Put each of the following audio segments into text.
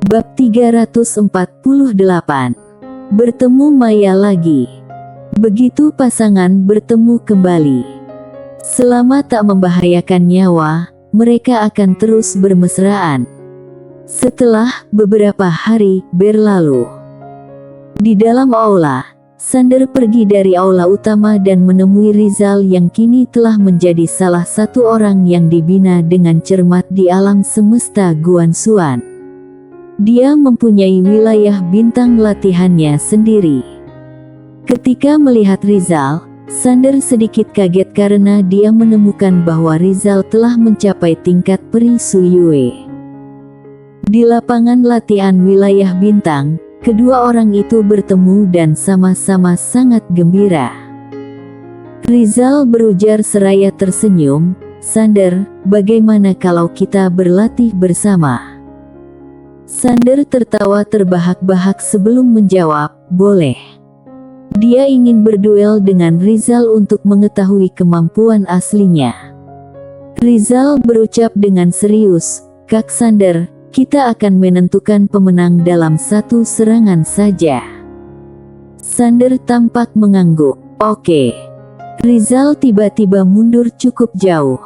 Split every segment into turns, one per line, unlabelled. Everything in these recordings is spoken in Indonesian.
Bab 348. Bertemu Maya lagi. Begitu pasangan bertemu kembali, selama tak membahayakan nyawa, mereka akan terus bermesraan. Setelah beberapa hari berlalu, di dalam aula, Sander pergi dari aula utama dan menemui Rizal yang kini telah menjadi salah satu orang yang dibina dengan cermat di alam semesta Guanxuan. Dia mempunyai wilayah bintang latihannya sendiri. Ketika melihat Rizal, Sander sedikit kaget karena dia menemukan bahwa Rizal telah mencapai tingkat Peri Suyue. Di lapangan latihan wilayah bintang, kedua orang itu bertemu dan sama-sama sangat gembira. Rizal berujar seraya tersenyum, "Sander, bagaimana kalau kita berlatih bersama?" Sander tertawa terbahak-bahak sebelum menjawab, "Boleh." Dia ingin berduel dengan Rizal untuk mengetahui kemampuan aslinya. Rizal berucap dengan serius, "Kak Sander, kita akan menentukan pemenang dalam satu serangan saja." Sander tampak mengangguk. "Oke." Rizal tiba-tiba mundur cukup jauh.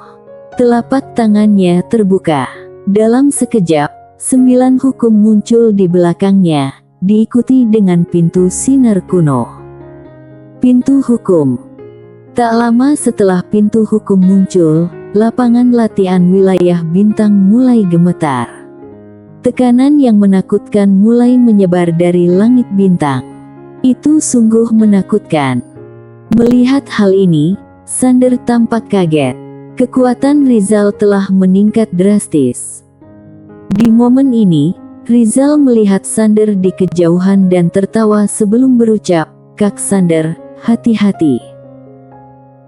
Telapak tangannya terbuka. Dalam sekejap, 9 hukum muncul di belakangnya, diikuti dengan pintu sinar kuno. Pintu hukum. Tak lama setelah pintu hukum muncul, lapangan latihan wilayah bintang mulai gemetar. Tekanan yang menakutkan mulai menyebar dari langit bintang. Itu sungguh menakutkan. Melihat hal ini, Sander tampak kaget. Kekuatan Rizal telah meningkat drastis. Di momen ini, Rizal melihat Sander di kejauhan dan tertawa sebelum berucap, "Kak Sander, hati-hati."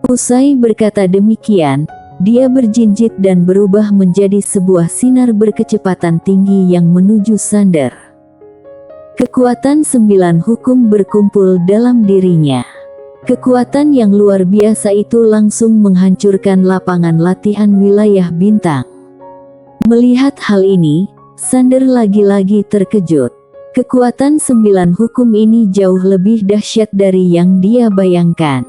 Usai berkata demikian, dia berjinjit dan berubah menjadi sebuah sinar berkecepatan tinggi yang menuju Sander. Kekuatan 9 hukum berkumpul dalam dirinya. Kekuatan yang luar biasa itu langsung menghancurkan lapangan latihan wilayah bintang. Melihat hal ini, Sander lagi-lagi terkejut. Kekuatan 9 hukum ini jauh lebih dahsyat dari yang dia bayangkan.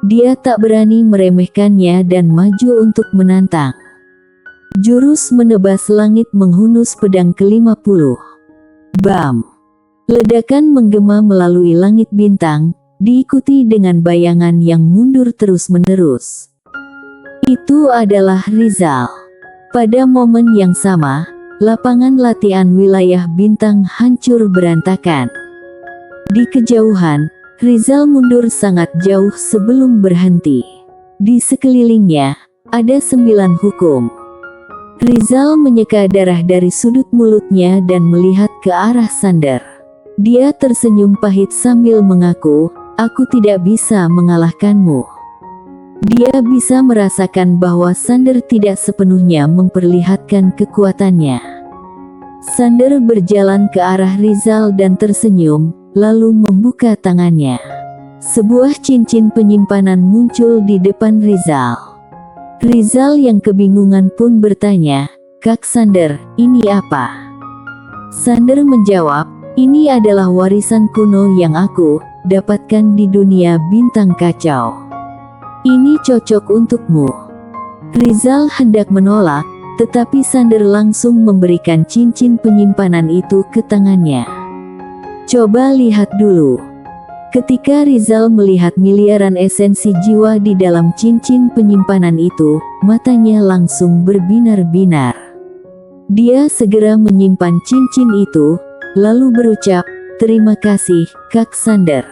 Dia tak berani meremehkannya dan maju untuk menantang. Jurus menebas langit menghunus pedang ke-50. Bam! Ledakan menggema melalui langit bintang, diikuti dengan bayangan yang mundur terus-menerus. Itu adalah Rizal. Pada momen yang sama, lapangan latihan wilayah bintang hancur berantakan. Di kejauhan, Rizal mundur sangat jauh sebelum berhenti. Di sekelilingnya, ada 9 hukum. Rizal menyeka darah dari sudut mulutnya dan melihat ke arah Sander. Dia tersenyum pahit sambil mengaku, "Aku tidak bisa mengalahkanmu." Dia bisa merasakan bahwa Sander tidak sepenuhnya memperlihatkan kekuatannya. Sander berjalan ke arah Rizal dan tersenyum, lalu membuka tangannya. Sebuah cincin penyimpanan muncul di depan Rizal. Rizal yang kebingungan pun bertanya, "Kak Sander, ini apa?" Sander menjawab, "Ini adalah warisan kuno yang aku dapatkan di dunia bintang kacau. Ini cocok untukmu." Rizal hendak menolak, tetapi Sander langsung memberikan cincin penyimpanan itu ke tangannya. "Coba lihat dulu." Ketika Rizal melihat miliaran esensi jiwa di dalam cincin penyimpanan itu, matanya langsung berbinar-binar. Dia segera menyimpan cincin itu, lalu berucap, "Terima kasih, Kak Sander."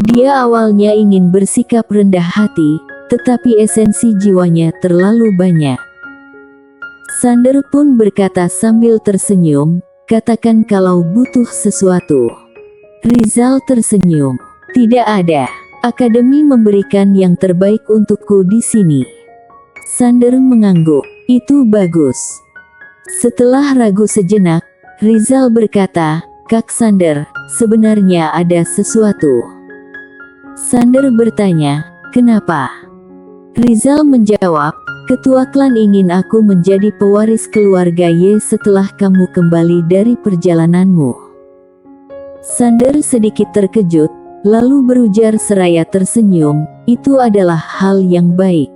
Dia awalnya ingin bersikap rendah hati, tetapi esensi jiwanya terlalu banyak. Sander pun berkata sambil tersenyum, "Katakan kalau butuh sesuatu." Rizal tersenyum. "Tidak ada. Akademi memberikan yang terbaik untukku di sini." Sander mengangguk. "Itu bagus." Setelah ragu sejenak, Rizal berkata, "Kak Sander, sebenarnya ada sesuatu." Sander bertanya, "Kenapa?" Rizal menjawab, Ketua klan ingin aku menjadi pewaris keluarga Ye setelah kamu kembali dari perjalananmu. Sander sedikit terkejut, lalu berujar seraya tersenyum, itu adalah hal yang baik.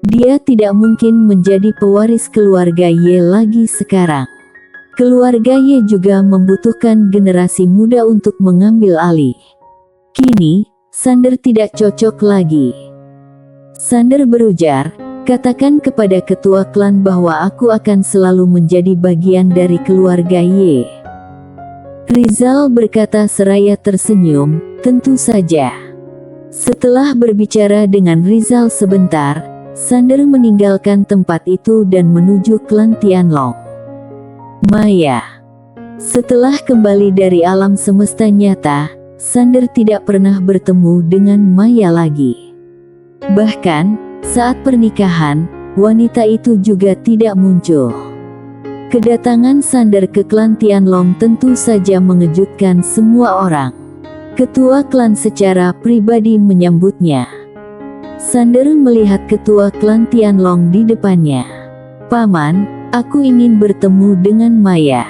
Dia tidak mungkin menjadi pewaris keluarga Ye lagi sekarang. Keluarga Ye juga membutuhkan generasi muda untuk mengambil alih. Kini, Sander tidak cocok lagi. Sander berujar, katakan kepada ketua klan bahwa aku akan selalu menjadi bagian dari keluarga Ye. Rizal berkata seraya tersenyum, tentu saja. Setelah berbicara dengan Rizal sebentar, Sander meninggalkan tempat itu dan menuju klan Tianlong. Maya. Setelah kembali dari alam semesta nyata, Sander tidak pernah bertemu dengan Maya lagi. Bahkan, saat pernikahan, wanita itu juga tidak muncul. Kedatangan Sander ke klan Tianlong tentu saja mengejutkan semua orang. Ketua klan secara pribadi menyambutnya. Sander melihat ketua klan Tianlong di depannya. Paman, aku ingin bertemu dengan Maya.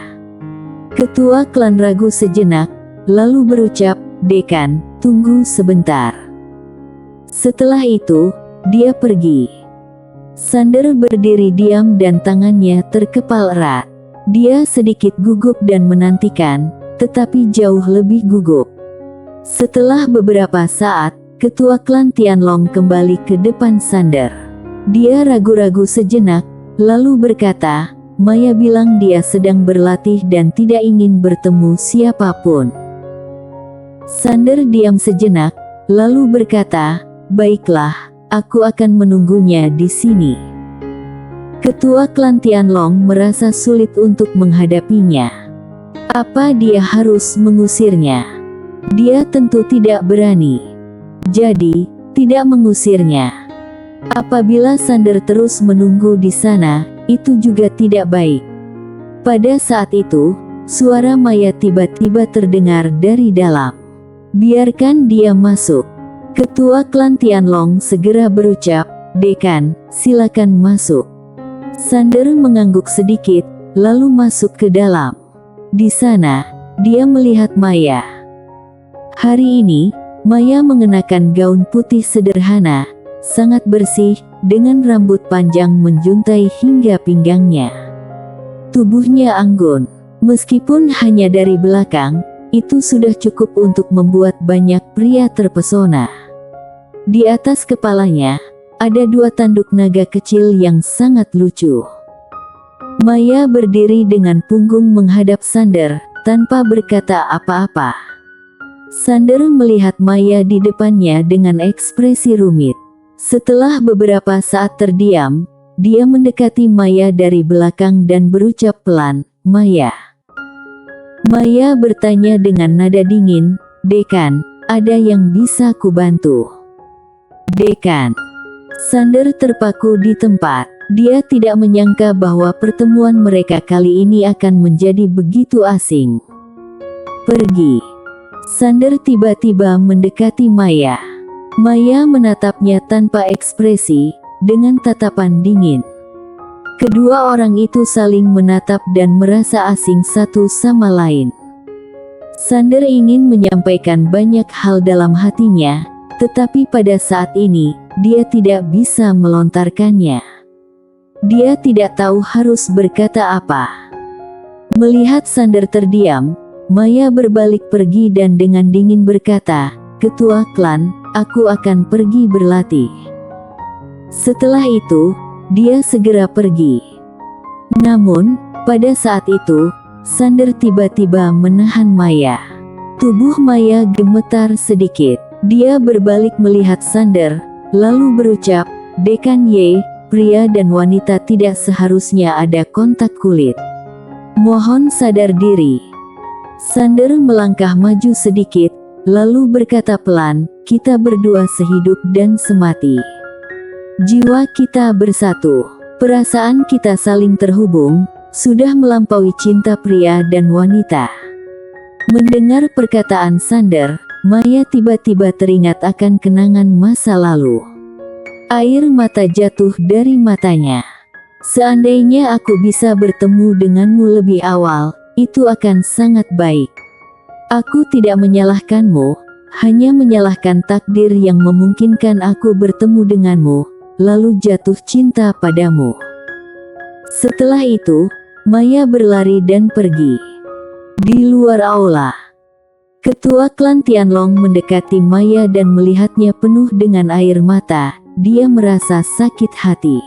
Ketua klan ragu sejenak, lalu berucap, Dekan, tunggu sebentar. Setelah itu, dia pergi. Sander berdiri diam dan tangannya terkepal erat. Dia sedikit gugup dan menantikan, tetapi jauh lebih gugup. Setelah beberapa saat, ketua klan Tianlong kembali ke depan Sander. Dia ragu-ragu sejenak, lalu berkata, Maya bilang dia sedang berlatih dan tidak ingin bertemu siapapun. Sander diam sejenak, lalu berkata, baiklah, aku akan menunggunya di sini. Ketua klan Tianlong merasa sulit untuk menghadapinya. Apa dia harus mengusirnya? Dia tentu tidak berani. Jadi, tidak mengusirnya. Apabila Sander terus menunggu di sana, itu juga tidak baik. Pada saat itu, suara Maya tiba-tiba terdengar dari dalam. Biarkan dia masuk. Ketua klan Tianlong segera berucap, Dekan, silakan masuk. Sander mengangguk sedikit, lalu masuk ke dalam. Di sana, dia melihat Maya. Hari ini, Maya mengenakan gaun putih sederhana, sangat bersih, dengan rambut panjang menjuntai hingga pinggangnya. Tubuhnya anggun. Meskipun hanya dari belakang, itu sudah cukup untuk membuat banyak pria terpesona. Di atas kepalanya, ada 2 tanduk naga kecil yang sangat lucu. Maya berdiri dengan punggung menghadap Sander, tanpa berkata apa-apa. Sander melihat Maya di depannya dengan ekspresi rumit. Setelah beberapa saat terdiam, dia mendekati Maya dari belakang dan berucap pelan, Maya. Maya bertanya dengan nada dingin, Dekan, ada yang bisa kubantu? Dekan. Sander terpaku di tempat. Dia tidak menyangka bahwa pertemuan mereka kali ini akan menjadi begitu asing. Pergi. Sander tiba-tiba mendekati Maya. Maya menatapnya tanpa ekspresi, dengan tatapan dingin. Kedua orang itu saling menatap dan merasa asing satu sama lain. Sander ingin menyampaikan banyak hal dalam hatinya, tetapi pada saat ini, dia tidak bisa melontarkannya. Dia tidak tahu harus berkata apa. Melihat Sander terdiam, Maya berbalik pergi dan dengan dingin berkata, Ketua klan, aku akan pergi berlatih. Setelah itu, dia segera pergi. Namun, pada saat itu, Sander tiba-tiba menahan Maya. Tubuh Maya gemetar sedikit. Dia berbalik melihat Sander, lalu berucap, Dekan Ye, pria dan wanita tidak seharusnya ada kontak kulit. Mohon sadar diri. Sander melangkah maju sedikit, lalu berkata pelan, kita berdua sehidup dan semati. Jiwa kita bersatu, perasaan kita saling terhubung, sudah melampaui cinta pria dan wanita. Mendengar perkataan Sander, Maya tiba-tiba teringat akan kenangan masa lalu. Air mata jatuh dari matanya. Seandainya aku bisa bertemu denganmu lebih awal, itu akan sangat baik. Aku tidak menyalahkanmu, hanya menyalahkan takdir yang memungkinkan aku bertemu denganmu, lalu jatuh cinta padamu. Setelah itu, Maya berlari dan pergi. Di luar aula, Ketua klan Tianlong mendekati Maya dan melihatnya penuh dengan air mata. Dia merasa sakit hati.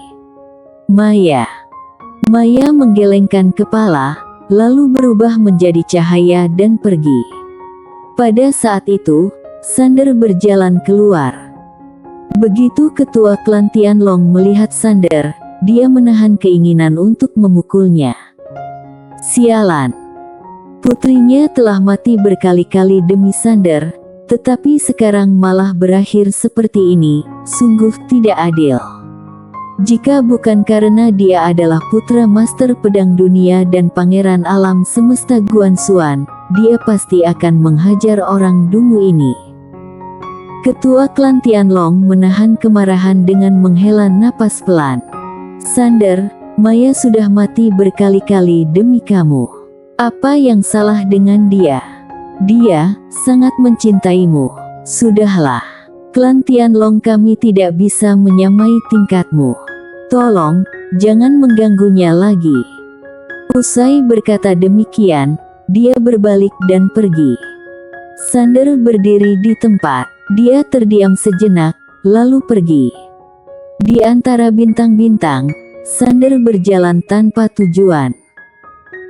Maya menggelengkan kepala, lalu berubah menjadi cahaya dan pergi. Pada saat itu, Sander berjalan keluar. Begitu ketua klan Tianlong melihat Sander, dia menahan keinginan untuk memukulnya. Sialan. Putrinya telah mati berkali-kali demi Sander, tetapi sekarang malah berakhir seperti ini, sungguh tidak adil. Jika bukan karena dia adalah putra Master Pedang Dunia dan Pangeran Alam Semesta Guanxuan, dia pasti akan menghajar orang dungu ini. Ketua klan Tianlong menahan kemarahan dengan menghela napas pelan. Sander, Maya sudah mati berkali-kali demi kamu. Apa yang salah dengan dia? Dia sangat mencintaimu. Sudahlah, klan Tianlong kami tidak bisa menyamai tingkatmu. Tolong, jangan mengganggunya lagi. Usai berkata demikian, dia berbalik dan pergi. Sander berdiri di tempat. Dia terdiam sejenak, lalu pergi. Di antara bintang-bintang, Sander berjalan tanpa tujuan.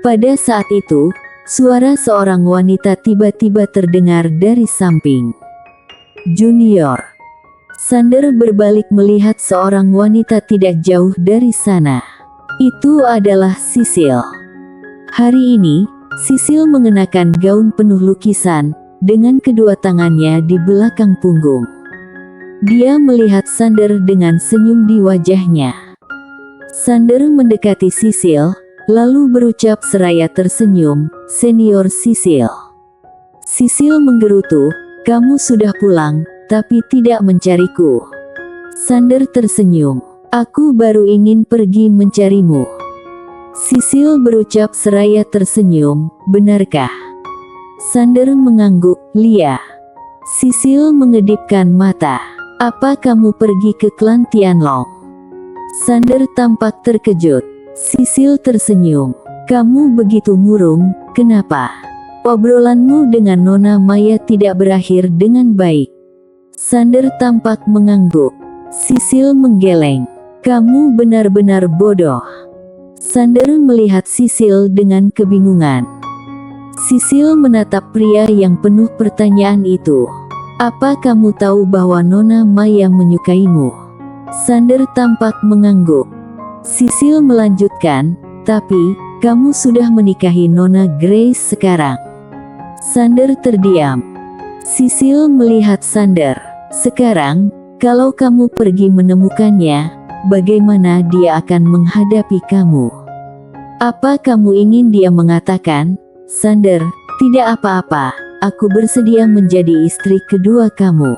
Pada saat itu, suara seorang wanita tiba-tiba terdengar dari samping. Junior. Sander berbalik melihat seorang wanita tidak jauh dari sana. Itu adalah Sisil. Hari ini, Sisil mengenakan gaun penuh lukisan, dengan kedua tangannya di belakang punggung. Dia melihat Sander dengan senyum di wajahnya. Sander mendekati Sisil, lalu berucap seraya tersenyum, "Senior Sisil." Sisil menggerutu, "Kamu sudah pulang, tapi tidak mencariku." Sander tersenyum, "Aku baru ingin pergi mencarimu." Sisil berucap seraya tersenyum, "Benarkah?" Sander mengangguk, "Lia." Sisil mengedipkan mata, "Apa kamu pergi ke klan Tianlong?" Sander tampak terkejut. Sisil tersenyum, "Kamu begitu murung, kenapa? Obrolanmu dengan Nona Maya tidak berakhir dengan baik." Sander tampak mengangguk. Sisil menggeleng, "Kamu benar-benar bodoh." Sander melihat Sisil dengan kebingungan. Sisil menatap pria yang penuh pertanyaan itu. "Apa kamu tahu bahwa Nona Maya menyukaimu?" Sander tampak mengangguk. Sisil melanjutkan, "Tapi, kamu sudah menikahi Nona Grace sekarang." Sander terdiam. Sisil melihat Sander. "Sekarang, kalau kamu pergi menemukannya, bagaimana dia akan menghadapi kamu? Apa kamu ingin dia mengatakan, 'Sander, tidak apa-apa, aku bersedia menjadi istri kedua kamu'?"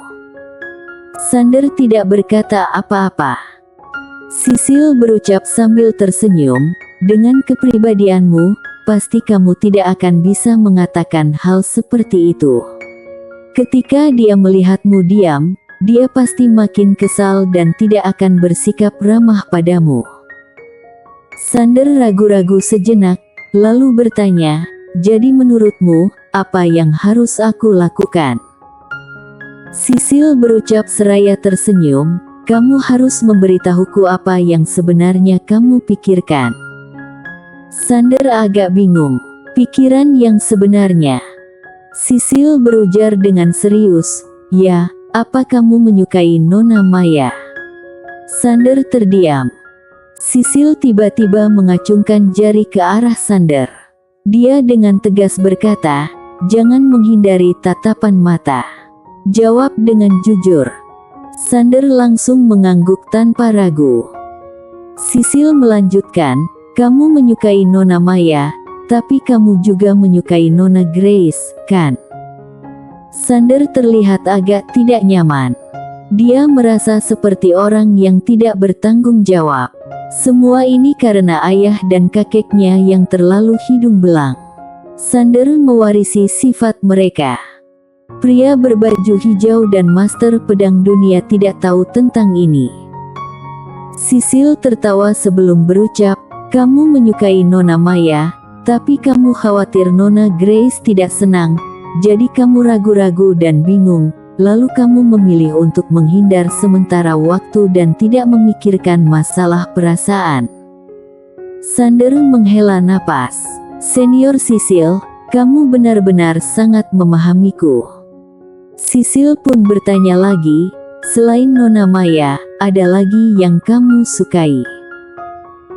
Sander tidak berkata apa-apa. Sisil berucap sambil tersenyum, "Dengan kepribadianmu, pasti kamu tidak akan bisa mengatakan hal seperti itu. Ketika dia melihatmu diam, dia pasti makin kesal dan tidak akan bersikap ramah padamu." Sander ragu-ragu sejenak, lalu bertanya, "Jadi menurutmu, apa yang harus aku lakukan?" Sisil berucap seraya tersenyum, "Kamu harus memberitahuku apa yang sebenarnya kamu pikirkan." Sander agak bingung. "Pikiran yang sebenarnya?" Sisil berujar dengan serius, "Ya, apa kamu menyukai Nona Maya?" Sander terdiam. Sisil tiba-tiba mengacungkan jari ke arah Sander. Dia dengan tegas berkata, "Jangan menghindari tatapan mata. Jawab dengan jujur." Sander langsung mengangguk tanpa ragu. Sisil melanjutkan, "Kamu menyukai Nona Maya, tapi kamu juga menyukai Nona Grace, kan?" Sander terlihat agak tidak nyaman. Dia merasa seperti orang yang tidak bertanggung jawab. Semua ini karena ayah dan kakeknya yang terlalu hidung belang. Sander mewarisi sifat mereka. Pria berbaju hijau dan master pedang dunia tidak tahu tentang ini. Sisil tertawa sebelum berucap, "Kamu menyukai Nona Maya, tapi kamu khawatir Nona Grace tidak senang, jadi kamu ragu-ragu dan bingung, lalu kamu memilih untuk menghindar sementara waktu dan tidak memikirkan masalah perasaan." Sander menghela napas. "Senior Sisil, kamu benar-benar sangat memahamiku." Sisil pun bertanya lagi, "Selain Nona Maya, ada lagi yang kamu sukai?"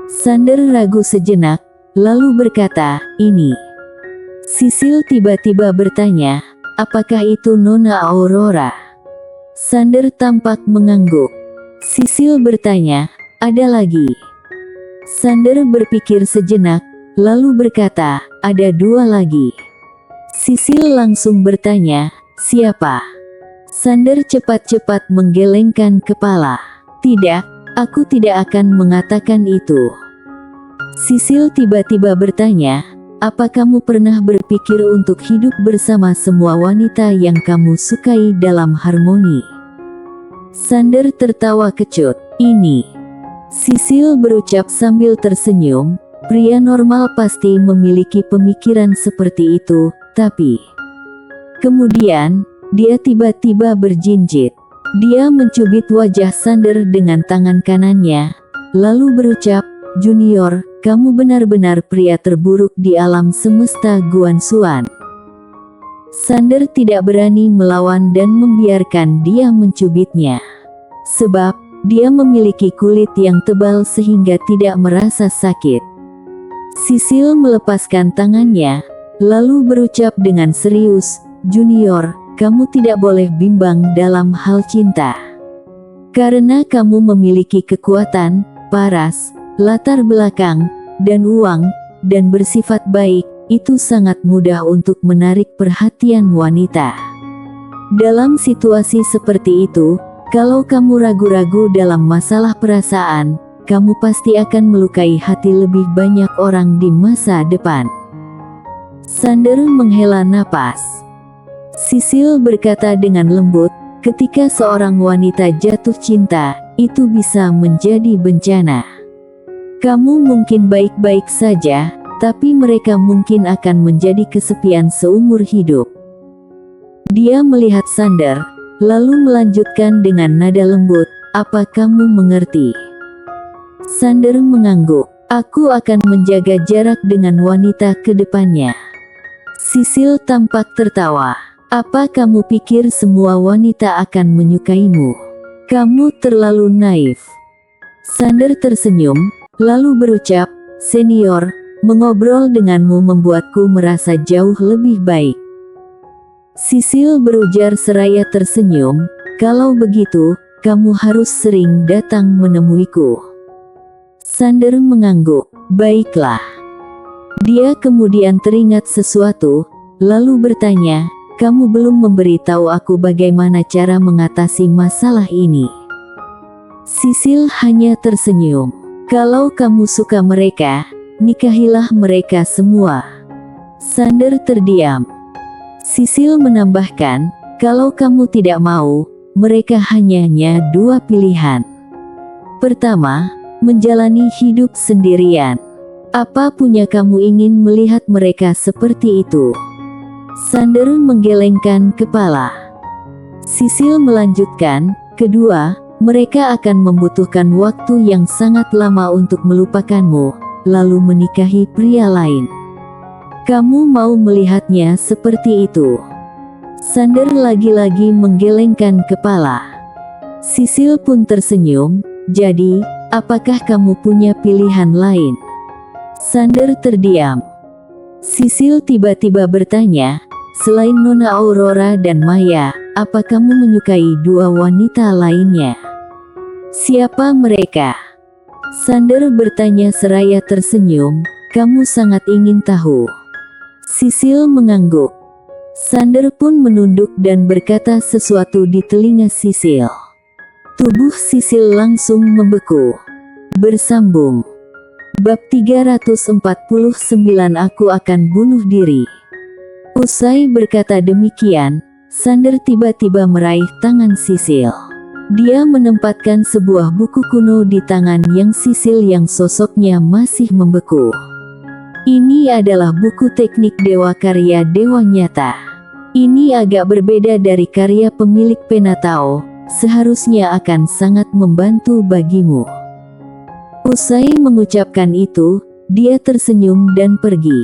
Sander ragu sejenak, lalu berkata, "Ini." Sisil tiba-tiba bertanya, "Apakah itu Nona Aurora?" Sander tampak mengangguk. Sisil bertanya, "Ada lagi?" Sander berpikir sejenak, lalu berkata, "Ada dua lagi." Sisil langsung bertanya, "Siapa?" Sander cepat-cepat menggelengkan kepala. "Tidak, aku tidak akan mengatakan itu." Sisil tiba-tiba bertanya, "Apa kamu pernah berpikir untuk hidup bersama semua wanita yang kamu sukai dalam harmoni?" Sander tertawa kecut. "Ini." Sisil berucap sambil tersenyum, "Pria normal pasti memiliki pemikiran seperti itu, tapi..." Kemudian, dia tiba-tiba berjinjit. Dia mencubit wajah Sander dengan tangan kanannya, lalu berucap, "Junior, kamu benar-benar pria terburuk di alam semesta Guanxuan." Sander tidak berani melawan dan membiarkan dia mencubitnya. Sebab, dia memiliki kulit yang tebal sehingga tidak merasa sakit. Sisil melepaskan tangannya, lalu berucap dengan serius, "Junior, kamu tidak boleh bimbang dalam hal cinta. Karena kamu memiliki kekuatan, paras, latar belakang, dan uang, dan bersifat baik, itu sangat mudah untuk menarik perhatian wanita. Dalam situasi seperti itu, kalau kamu ragu-ragu dalam masalah perasaan, kamu pasti akan melukai hati lebih banyak orang di masa depan." Sander menghela napas. Sisil berkata dengan lembut, "Ketika seorang wanita jatuh cinta, itu bisa menjadi bencana. Kamu mungkin baik-baik saja, tapi mereka mungkin akan menjadi kesepian seumur hidup." Dia melihat Sander, lalu melanjutkan dengan nada lembut, "Apa kamu mengerti?" Sander mengangguk. "Aku akan menjaga jarak dengan wanita ke depannya." Sisil tampak tertawa. "Apa kamu pikir semua wanita akan menyukaimu? Kamu terlalu naif." Sander tersenyum, lalu berucap, "Senior, mengobrol denganmu membuatku merasa jauh lebih baik." Sisil berujar seraya tersenyum, "Kalau begitu, kamu harus sering datang menemuiku." Sander mengangguk. "Baiklah." Dia kemudian teringat sesuatu, lalu bertanya, "Kamu belum memberitahu aku bagaimana cara mengatasi masalah ini." Sisil hanya tersenyum. "Kalau kamu suka mereka, nikahilah mereka semua." Sander terdiam. Sisil menambahkan, "Kalau kamu tidak mau, mereka hanya dua pilihan. Pertama, menjalani hidup sendirian. Apa punya kamu ingin melihat mereka seperti itu?" Sander menggelengkan kepala. Sisil melanjutkan, "Kedua, mereka akan membutuhkan waktu yang sangat lama untuk melupakanmu, lalu menikahi pria lain. Kamu mau melihatnya seperti itu?" Sander lagi-lagi menggelengkan kepala. Sisil pun tersenyum, "Jadi, apakah kamu punya pilihan lain?" Sander terdiam. Sisil tiba-tiba bertanya, "Selain Nona Aurora dan Maya, apa kamu menyukai dua wanita lainnya? Siapa mereka?" Sander bertanya seraya tersenyum, "Kamu sangat ingin tahu?" Sisil mengangguk. Sander pun menunduk dan berkata sesuatu di telinga Sisil. Tubuh Sisil langsung membeku. Bersambung. Bab 349 Aku akan bunuh diri. Usai berkata demikian, Sander tiba-tiba meraih tangan Sisil. Dia menempatkan sebuah buku kuno di tangan yang Sisil yang sosoknya masih membeku. Ini adalah buku teknik dewa karya dewa nyata. Ini agak berbeda dari karya pemilik Penatao, seharusnya akan sangat membantu bagimu. Usai mengucapkan itu, dia tersenyum dan pergi.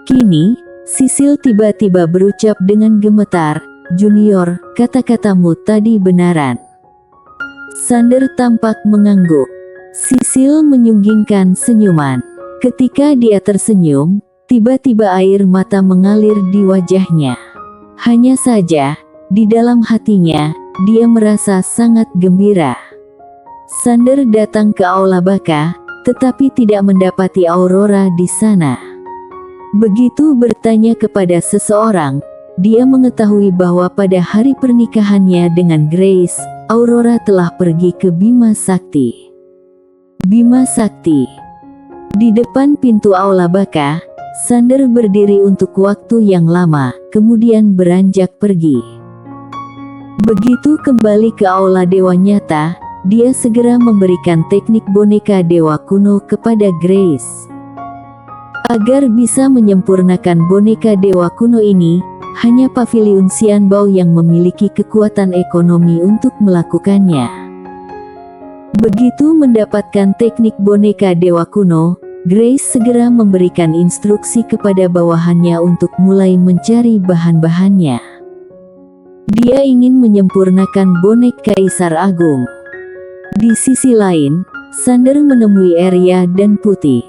Kini, Sisil tiba-tiba berucap dengan gemetar, "Junior, kata-katamu tadi benaran." Sander tampak mengangguk. Sisil menyunggingkan senyuman. Ketika dia tersenyum, tiba-tiba air mata mengalir di wajahnya. Hanya saja, di dalam hatinya, dia merasa sangat gembira. Sander datang ke Aula Baka, tetapi tidak mendapati Aurora di sana. Begitu bertanya kepada seseorang, dia mengetahui bahwa pada hari pernikahannya dengan Grace, Aurora telah pergi ke Bima Sakti. Bima Sakti. Di depan pintu Aula Baka, Sander berdiri untuk waktu yang lama, kemudian beranjak pergi. Begitu kembali ke Aula Dewa Nyata, dia segera memberikan teknik boneka dewa kuno kepada Grace. Agar bisa menyempurnakan boneka dewa kuno ini, hanya Paviliun Xianbao yang memiliki kekuatan ekonomi untuk melakukannya. Begitu mendapatkan teknik boneka dewa kuno, Grace segera memberikan instruksi kepada bawahannya untuk mulai mencari bahan-bahannya. Dia ingin menyempurnakan bonek Kaisar Agung. Di sisi lain, Sander menemui Arya dan Putih.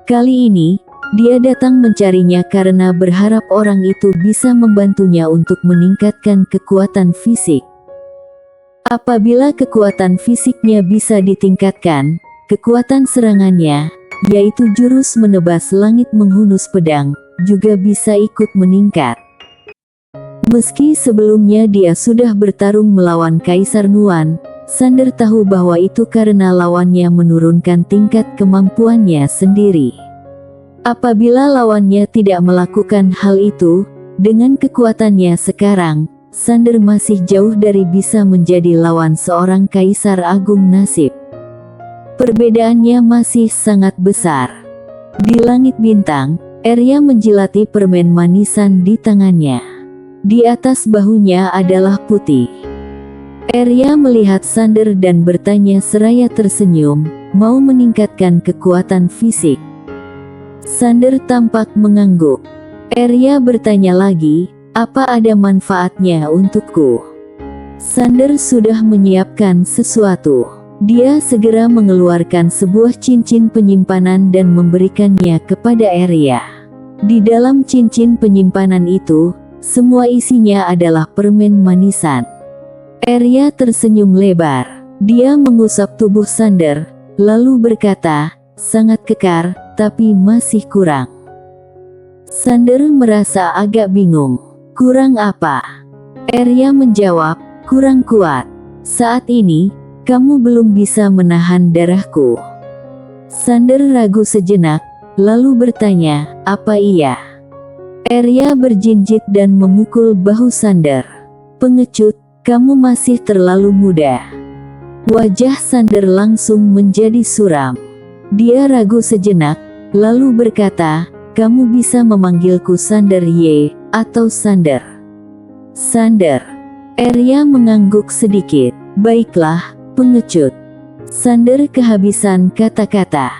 Kali ini, dia datang mencarinya karena berharap orang itu bisa membantunya untuk meningkatkan kekuatan fisik. Apabila kekuatan fisiknya bisa ditingkatkan, kekuatan serangannya, yaitu jurus menebas langit menghunus pedang, juga bisa ikut meningkat. Meski sebelumnya dia sudah bertarung melawan Kaisar Nuan, Sander tahu bahwa itu karena lawannya menurunkan tingkat kemampuannya sendiri. Apabila lawannya tidak melakukan hal itu, dengan kekuatannya sekarang, Sander masih jauh dari bisa menjadi lawan seorang Kaisar Agung Nasib. Perbedaannya masih sangat besar. Di langit bintang, Arya menjilati permen manisan di tangannya. Di atas bahunya adalah Putih. Arya melihat Sander dan bertanya seraya tersenyum, mau meningkatkan kekuatan fisik. Sander tampak mengangguk. Arya bertanya lagi, apa ada manfaatnya untukku? Sander sudah menyiapkan sesuatu. Dia segera mengeluarkan sebuah cincin penyimpanan dan memberikannya kepada Arya. Di dalam cincin penyimpanan itu, semua isinya adalah permen manisan. Arya tersenyum lebar. Dia mengusap tubuh Sander, lalu berkata, sangat kekar, tapi masih kurang. Sander merasa agak bingung. Kurang apa? Arya menjawab, kurang kuat. Saat ini, kamu belum bisa menahan darahku. Sander ragu sejenak, lalu bertanya, apa iya? Arya berjinjit dan memukul bahu Sander. Pengecut, kamu masih terlalu muda. Wajah Sander langsung menjadi suram. Dia ragu sejenak, lalu berkata, kamu bisa memanggilku Sander Ye, atau Sander. Sander. Arya mengangguk sedikit. Baiklah, pengecut. Sander kehabisan kata-kata.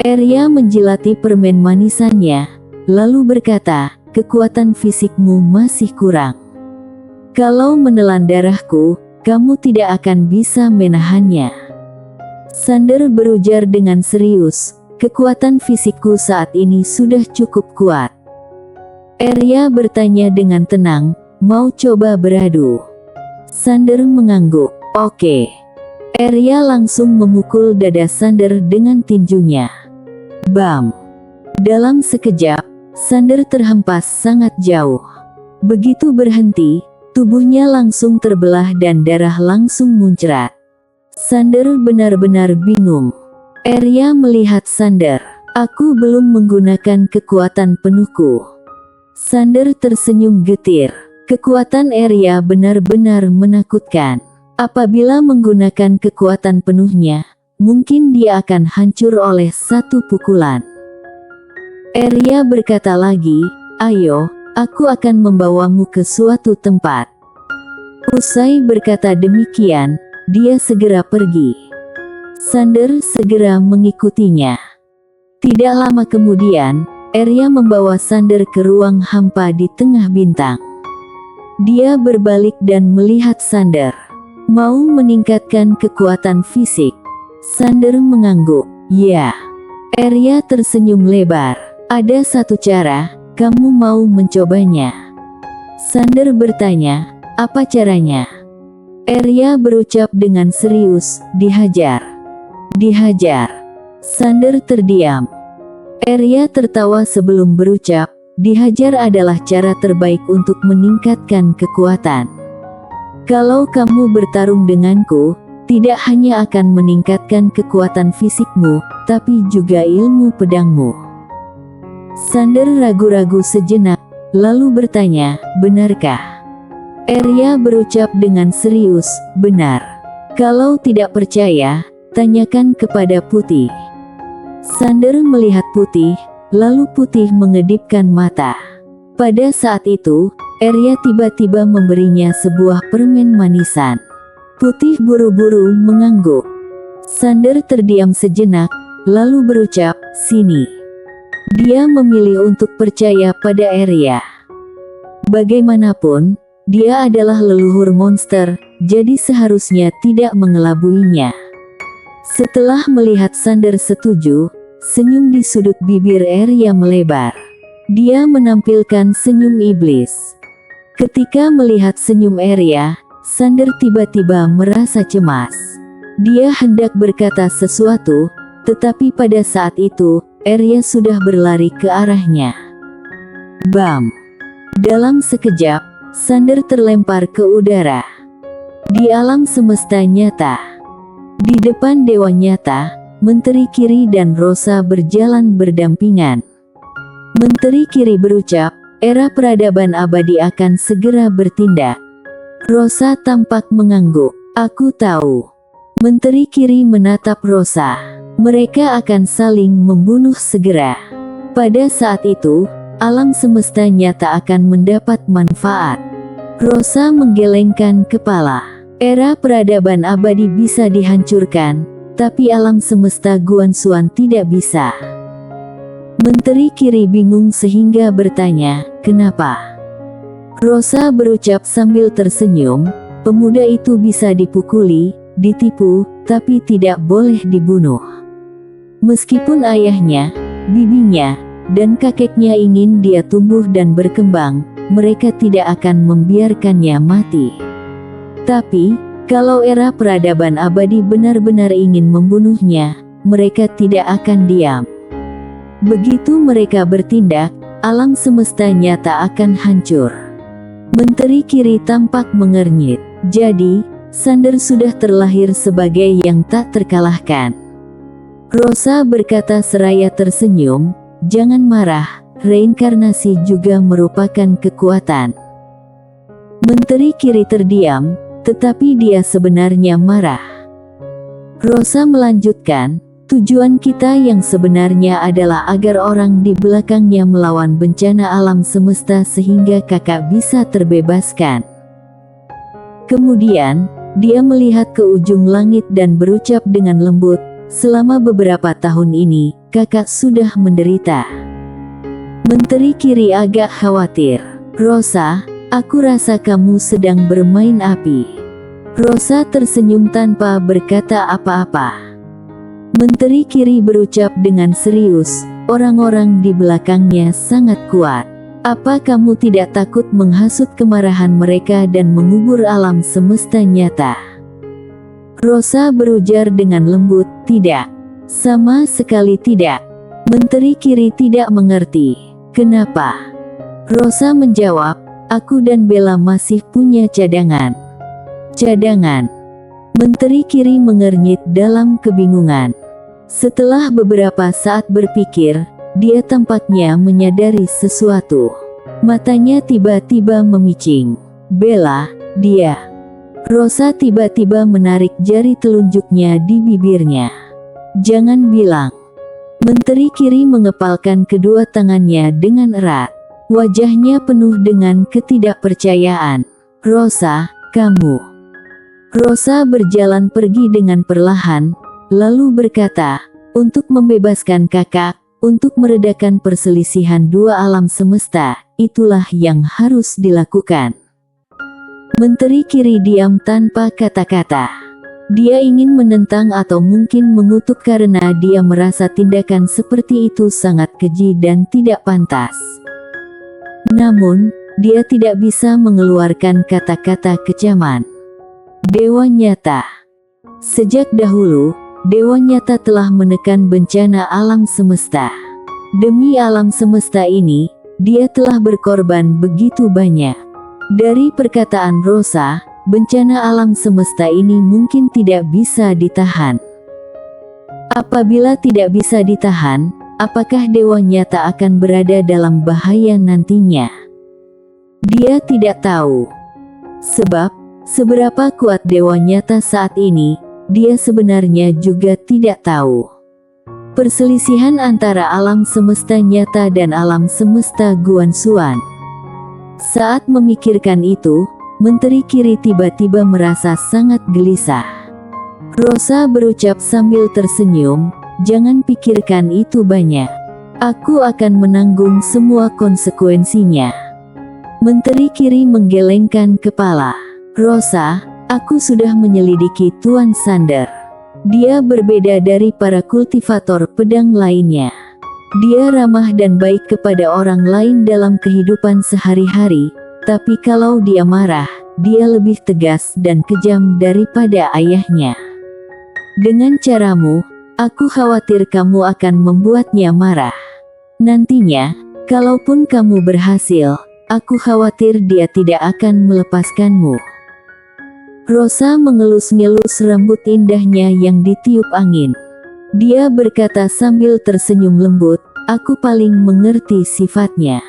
Arya menjilati permen manisannya, lalu berkata, kekuatan fisikmu masih kurang. Kalau menelan darahku, kamu tidak akan bisa menahannya. Sander berujar dengan serius, kekuatan fisikku saat ini sudah cukup kuat. Arya bertanya dengan tenang, mau coba beradu? Sander mengangguk, oke. Arya langsung memukul dada Sander dengan tinjunya. Bam! Dalam sekejap, Sander terhempas sangat jauh. Begitu berhenti, Tubuhnya langsung terbelah dan darah langsung muncrat. Sander benar-benar bingung. Arya melihat Sander. Aku belum menggunakan kekuatan penuhku. Sander tersenyum getir. Kekuatan Arya benar-benar menakutkan. Apabila menggunakan kekuatan penuhnya, mungkin dia akan hancur oleh satu pukulan. Arya berkata lagi, ayo, aku akan membawamu ke suatu tempat. Usai berkata demikian, dia segera pergi. Sander segera mengikutinya. Tidak lama kemudian, Arya membawa Sander ke ruang hampa di tengah bintang. Dia berbalik dan melihat Sander. Mau meningkatkan kekuatan fisik. Sander mengangguk. Ya. Arya tersenyum lebar. Ada satu cara, kamu mau mencobanya? Sander bertanya, apa caranya? Arya berucap dengan serius, dihajar. Dihajar. Sander terdiam. Arya tertawa sebelum berucap, dihajar adalah cara terbaik untuk meningkatkan kekuatan. Kalau kamu bertarung denganku, tidak hanya akan meningkatkan kekuatan fisikmu, tapi juga ilmu pedangmu. Sander ragu-ragu sejenak, lalu bertanya, benarkah? Arya berucap dengan serius, benar. Kalau tidak percaya, tanyakan kepada Putih. Sander melihat Putih, lalu Putih mengedipkan mata. Pada saat itu, Arya tiba-tiba memberinya sebuah permen manisan. Putih buru-buru mengangguk. Sander terdiam sejenak, lalu berucap, sini. Dia memilih untuk percaya pada Arya. Bagaimanapun, dia adalah leluhur monster, jadi seharusnya tidak mengelabuinya. Setelah melihat Sander setuju, senyum di sudut bibir Arya melebar. Dia menampilkan senyum iblis. Ketika melihat senyum Arya, Sander tiba-tiba merasa cemas. Dia hendak berkata sesuatu, tetapi pada saat itu, Arya sudah berlari ke arahnya. Bam! Dalam sekejap, Sander terlempar ke udara. Di alam semesta nyata. Di depan dewa nyata, Menteri Kiri dan Rosa berjalan berdampingan. Menteri Kiri berucap, era peradaban abadi akan segera bertindak. Rosa tampak mengangguk. Aku tahu. Menteri Kiri menatap Rosa. Mereka akan saling membunuh segera. Pada saat itu, alam semesta nyata akan mendapat manfaat. Rosa menggelengkan kepala. Era peradaban abadi bisa dihancurkan, tapi alam semesta Guanxuan tidak bisa. Menteri Kiri bingung sehingga bertanya, kenapa? Rosa berucap sambil tersenyum, pemuda itu bisa dipukuli, ditipu, tapi tidak boleh dibunuh. Meskipun ayahnya, bibinya, dan kakeknya ingin dia tumbuh dan berkembang, mereka tidak akan membiarkannya mati. Tapi, kalau era peradaban abadi benar-benar ingin membunuhnya, mereka tidak akan diam. Begitu mereka bertindak, alam semesta nyata akan hancur. Menteri Kiri tampak mengernyit. Jadi, Sander sudah terlahir sebagai yang tak terkalahkan. Rosa berkata seraya tersenyum, jangan marah, reinkarnasi juga merupakan kekuatan. Menteri Kiri terdiam, tetapi dia sebenarnya marah. Rosa melanjutkan, tujuan kita yang sebenarnya adalah agar orang di belakangnya melawan bencana alam semesta sehingga kakak bisa terbebaskan. Kemudian, dia melihat ke ujung langit dan berucap dengan lembut, selama beberapa tahun ini, kakak sudah menderita. Menteri Kiri agak khawatir. Rosa, aku rasa kamu sedang bermain api. Rosa tersenyum tanpa berkata apa-apa. Menteri Kiri berucap dengan serius, orang-orang di belakangnya sangat kuat. Apa kamu tidak takut menghasut kemarahan mereka dan mengubur alam semesta nyata? Rosa berujar dengan lembut, tidak. Sama sekali tidak. Menteri Kiri tidak mengerti. Kenapa? Rosa menjawab, aku dan Bella masih punya cadangan. Cadangan. Menteri Kiri mengernyit dalam kebingungan. Setelah beberapa saat berpikir, dia tampaknya menyadari sesuatu. Matanya tiba-tiba memicing. Bella, dia. Rosa tiba-tiba menarik jari telunjuknya di bibirnya. Jangan bilang. Menteri Kiri mengepalkan kedua tangannya dengan erat. Wajahnya penuh dengan ketidakpercayaan. Rosa, kamu. Rosa berjalan pergi dengan perlahan, lalu berkata, untuk membebaskan kakak, untuk meredakan perselisihan dua alam semesta, itulah yang harus dilakukan. Menteri Kiri diam tanpa kata-kata. Dia ingin menentang atau mungkin mengutuk karena dia merasa tindakan seperti itu sangat keji dan tidak pantas. Namun, dia tidak bisa mengeluarkan kata-kata kecaman. Dewa nyata. Sejak dahulu, Dewa nyata telah menekan bencana alam semesta. Demi alam semesta ini, dia telah berkorban begitu banyak. Dari perkataan Rosa, bencana alam semesta ini mungkin tidak bisa ditahan. Apabila tidak bisa ditahan, apakah Dewa nyata akan berada dalam bahaya nantinya? Dia tidak tahu. Sebab, seberapa kuat Dewa nyata saat ini, dia sebenarnya juga tidak tahu. Perselisihan antara alam semesta nyata dan alam semesta Guanxuan. Saat memikirkan itu, Menteri Kiri tiba-tiba merasa sangat gelisah. Rosa berucap sambil tersenyum, jangan pikirkan itu banyak. Aku akan menanggung semua konsekuensinya. Menteri Kiri menggelengkan kepala. Rosa, aku sudah menyelidiki Tuan Sander. Dia berbeda dari para kultivator pedang lainnya. Dia ramah dan baik kepada orang lain dalam kehidupan sehari-hari, tapi kalau dia marah, dia lebih tegas dan kejam daripada ayahnya. Dengan caramu, aku khawatir kamu akan membuatnya marah. Nantinya, kalaupun kamu berhasil, aku khawatir dia tidak akan melepaskanmu. Rosa mengelus-ngelus rambut indahnya yang ditiup angin. Dia berkata sambil tersenyum lembut, aku paling mengerti sifatnya.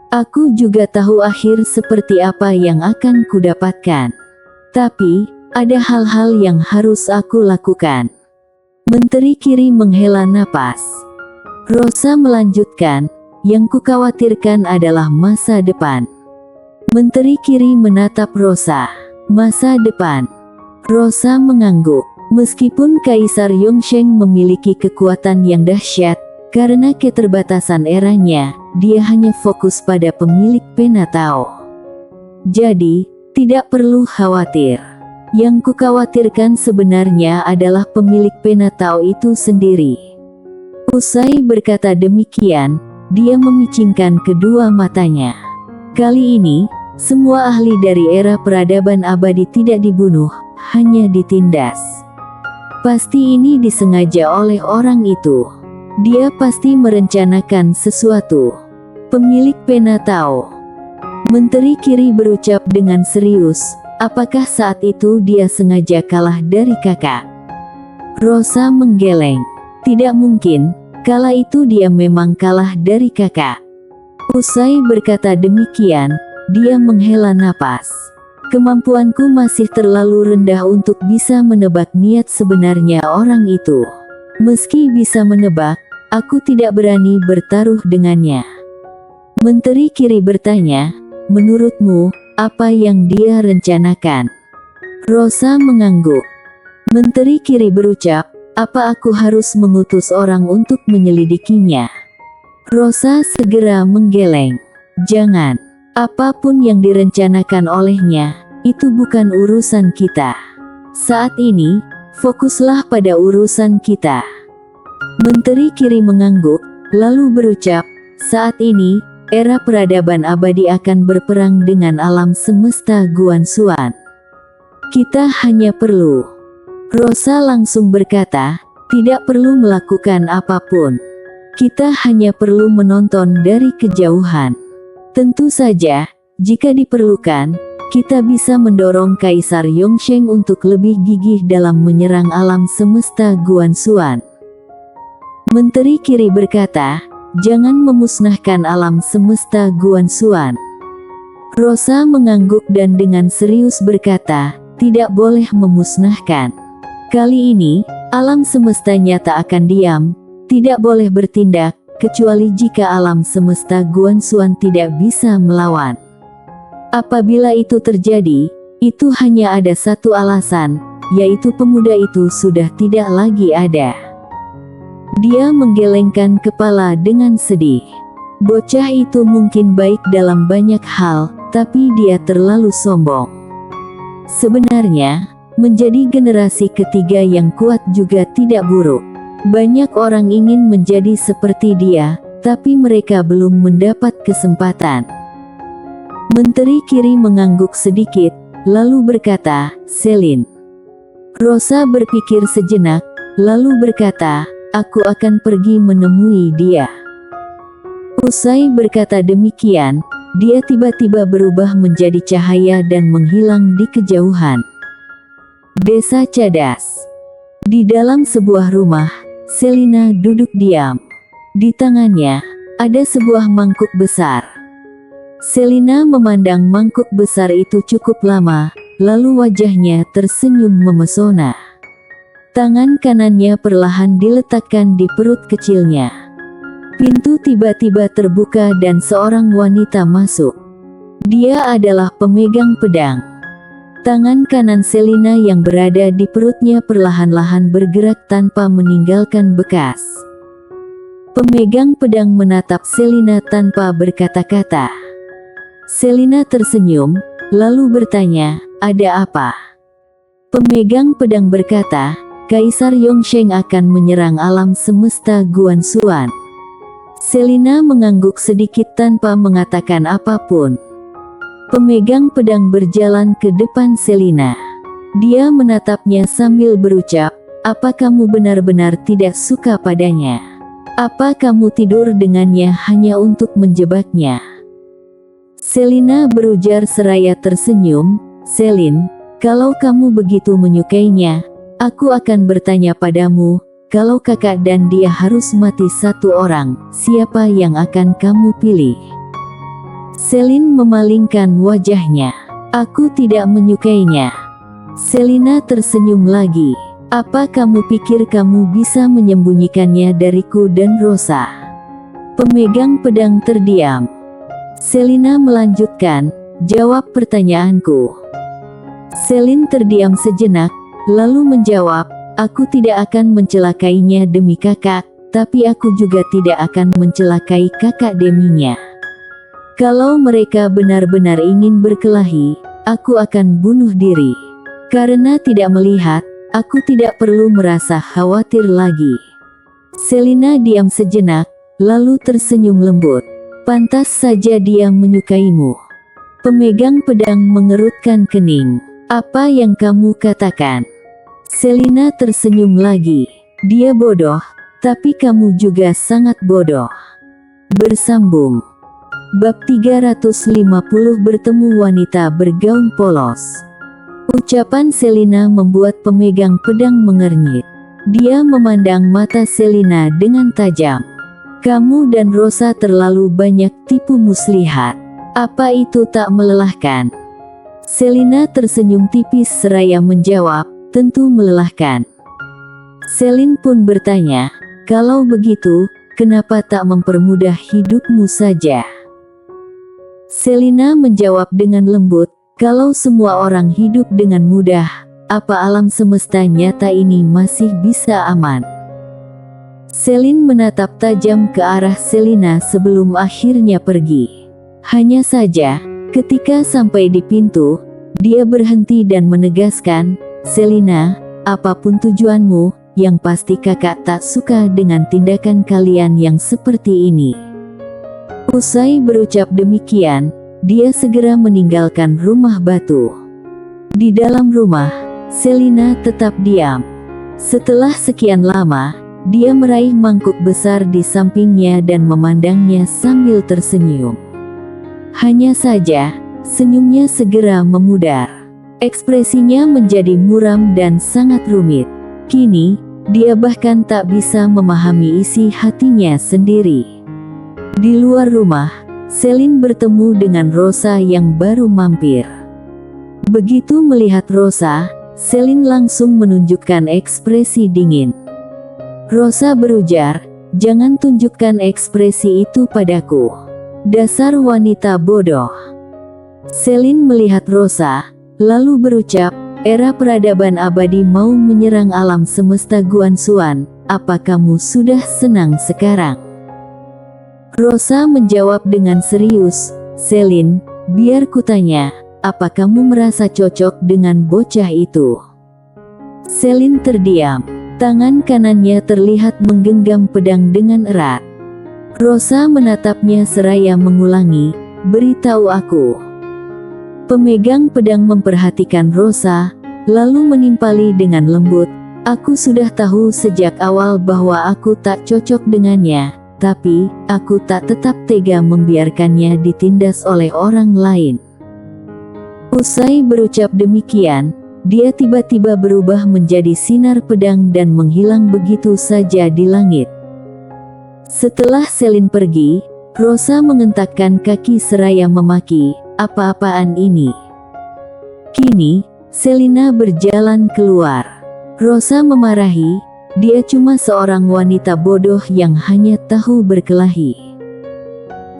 Aku juga tahu akhir seperti apa yang akan kudapatkan. Tapi, ada hal-hal yang harus aku lakukan. Menteri Kiri menghela napas. Rosa melanjutkan, yang kukhawatirkan adalah masa depan. Menteri Kiri menatap Rosa. Masa depan. Rosa mengangguk. Meskipun Kaisar Yongsheng memiliki kekuatan yang dahsyat, karena keterbatasan eranya, dia hanya fokus pada pemilik pena Tao. Jadi, tidak perlu khawatir. Yang kukhawatirkan sebenarnya adalah pemilik pena Tao itu sendiri. Usai berkata demikian, dia memicingkan kedua matanya. Kali ini, semua ahli dari era peradaban abadi tidak dibunuh, hanya ditindas. Pasti ini disengaja oleh orang itu. Dia pasti merencanakan sesuatu. Pemilik pena Tao. Menteri Kiri berucap dengan serius, apakah saat itu dia sengaja kalah dari kakak? Rosa menggeleng. Tidak mungkin, kala itu dia memang kalah dari kakak. Usai berkata demikian, dia menghela napas. Kemampuanku masih terlalu rendah untuk bisa menebak niat sebenarnya orang itu. Meski bisa menebak, aku tidak berani bertaruh dengannya. Menteri Kiri bertanya, menurutmu, apa yang dia rencanakan? Rosa mengangguk. Menteri Kiri berucap, apa aku harus mengutus orang untuk menyelidikinya? Rosa segera menggeleng. Jangan. Apapun yang direncanakan olehnya, itu bukan urusan kita. Saat ini, fokuslah pada urusan kita. Menteri Kiri mengangguk, lalu berucap, saat ini, era peradaban abadi akan berperang dengan alam semesta Guanxuan. Kita hanya perlu. Rosa langsung berkata, tidak perlu melakukan apapun. Kita hanya perlu menonton dari kejauhan. Tentu saja, jika diperlukan, kita bisa mendorong Kaisar Yongsheng untuk lebih gigih dalam menyerang alam semesta Guanxuan. Menteri Kiri berkata, jangan memusnahkan alam semesta Guanxuan. Rosa mengangguk dan dengan serius berkata, tidak boleh memusnahkan. Kali ini, alam semesta nyata akan diam, tidak boleh bertindak, kecuali jika alam semesta Guanxuan tidak bisa melawan. Apabila itu terjadi, itu hanya ada satu alasan, yaitu pemuda itu sudah tidak lagi ada. Dia menggelengkan kepala dengan sedih. Bocah itu mungkin baik dalam banyak hal, tapi dia terlalu sombong. Sebenarnya, menjadi generasi ketiga yang kuat juga tidak buruk. Banyak orang ingin menjadi seperti dia, tapi mereka belum mendapat kesempatan. Menteri Kiri mengangguk sedikit, lalu berkata, Selin. Rosa berpikir sejenak, lalu berkata, aku akan pergi menemui dia. Usai berkata demikian, dia tiba-tiba berubah menjadi cahaya dan menghilang di kejauhan. Desa Cadas. Di dalam sebuah rumah, Selina duduk diam. Di tangannya, ada sebuah mangkuk besar. Selina memandang mangkuk besar itu cukup lama, lalu wajahnya tersenyum memesona. Tangan kanannya perlahan diletakkan di perut kecilnya. Pintu tiba-tiba terbuka dan seorang wanita masuk. Dia adalah pemegang pedang. Tangan kanan Selina yang berada di perutnya perlahan-lahan bergerak tanpa meninggalkan bekas. Pemegang pedang menatap Selina tanpa berkata-kata. Selina tersenyum, lalu bertanya, ada apa? Pemegang pedang berkata, Kaisar Yongsheng akan menyerang alam semesta Guanxuan. Selina mengangguk sedikit tanpa mengatakan apapun. Pemegang pedang berjalan ke depan Selina. Dia menatapnya sambil berucap, apa kamu benar-benar tidak suka padanya? Apa kamu tidur dengannya hanya untuk menjebaknya? Selina berujar seraya tersenyum, Selin, kalau kamu begitu menyukainya, aku akan bertanya padamu, kalau kakak dan dia harus mati satu orang, siapa yang akan kamu pilih? Selin memalingkan wajahnya. Aku tidak menyukainya. Selina tersenyum lagi. Apa kamu pikir kamu bisa menyembunyikannya dariku dan Rosa? Pemegang pedang terdiam. Selina melanjutkan, jawab pertanyaanku. Selin terdiam sejenak, lalu menjawab, aku tidak akan mencelakainya demi kakak, tapi aku juga tidak akan mencelakai kakak deminya. Kalau mereka benar-benar ingin berkelahi, aku akan bunuh diri. Karena tidak melihat, aku tidak perlu merasa khawatir lagi. Selina diam sejenak, lalu tersenyum lembut. Pantas saja dia menyukaimu. Pemegang pedang mengerutkan kening. Apa yang kamu katakan? Selina tersenyum lagi. Dia bodoh, tapi kamu juga sangat bodoh. Bersambung. Bab 350 bertemu wanita bergaun polos. Ucapan Selina membuat pemegang pedang mengernyit. Dia memandang mata Selina dengan tajam. Kamu dan Rosa terlalu banyak tipu muslihat. Apa itu tak melelahkan? Selina tersenyum tipis seraya menjawab, tentu melelahkan. Selin pun bertanya, kalau begitu, kenapa tak mempermudah hidupmu saja? Selina menjawab dengan lembut, kalau semua orang hidup dengan mudah, apa alam semesta nyata ini masih bisa aman? Selin menatap tajam ke arah Selina sebelum akhirnya pergi. Hanya saja, ketika sampai di pintu, dia berhenti dan menegaskan, Selina, apapun tujuanmu, yang pasti kakak tak suka dengan tindakan kalian yang seperti ini. Usai berucap demikian, dia segera meninggalkan rumah batu. Di dalam rumah, Selina tetap diam. Setelah sekian lama, dia meraih mangkuk besar di sampingnya dan memandangnya sambil tersenyum. Hanya saja, senyumnya segera memudar. Ekspresinya menjadi muram dan sangat rumit. Kini, dia bahkan tak bisa memahami isi hatinya sendiri. Di luar rumah, Selin bertemu dengan Rosa yang baru mampir. Begitu melihat Rosa, Selin langsung menunjukkan ekspresi dingin. Rosa berujar, "Jangan tunjukkan ekspresi itu padaku. Dasar wanita bodoh." Selin melihat Rosa, lalu berucap, "Era peradaban abadi mau menyerang alam semesta Guanxuan, apa kamu sudah senang sekarang?" Rosa menjawab dengan serius, "Selin, biar kutanya, apa kamu merasa cocok dengan bocah itu?" Selin terdiam. Tangan kanannya terlihat menggenggam pedang dengan erat. Rosa menatapnya seraya mengulangi, "Beritahu aku." Pemegang pedang memperhatikan Rosa, lalu menimpali dengan lembut, "Aku sudah tahu sejak awal bahwa aku tak cocok dengannya, tapi aku tak tetap tega membiarkannya ditindas oleh orang lain." Usai berucap demikian, dia tiba-tiba berubah menjadi sinar pedang dan menghilang begitu saja di langit. Setelah Selin pergi, Rosa mengentakkan kaki seraya memaki, "Apa-apaan ini?" Kini, Selina berjalan keluar. Rosa memarahi, dia cuma seorang wanita bodoh yang hanya tahu berkelahi.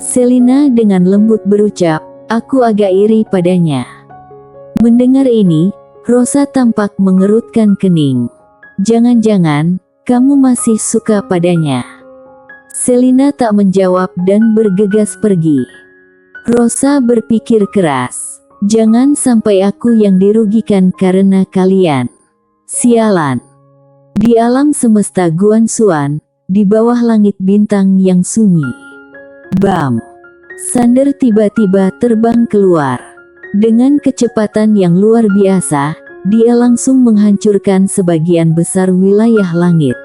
Selina dengan lembut berucap, "Aku agak iri padanya." Mendengar ini, Rosa tampak mengerutkan kening. "Jangan-jangan, kamu masih suka padanya?" Selina tak menjawab dan bergegas pergi. Rosa berpikir keras, "Jangan sampai aku yang dirugikan karena kalian." Sialan. Di alam semesta Guanxuan, di bawah langit bintang yang sunyi. Bam! Sander tiba-tiba terbang keluar. Dengan kecepatan yang luar biasa, dia langsung menghancurkan sebagian besar wilayah langit.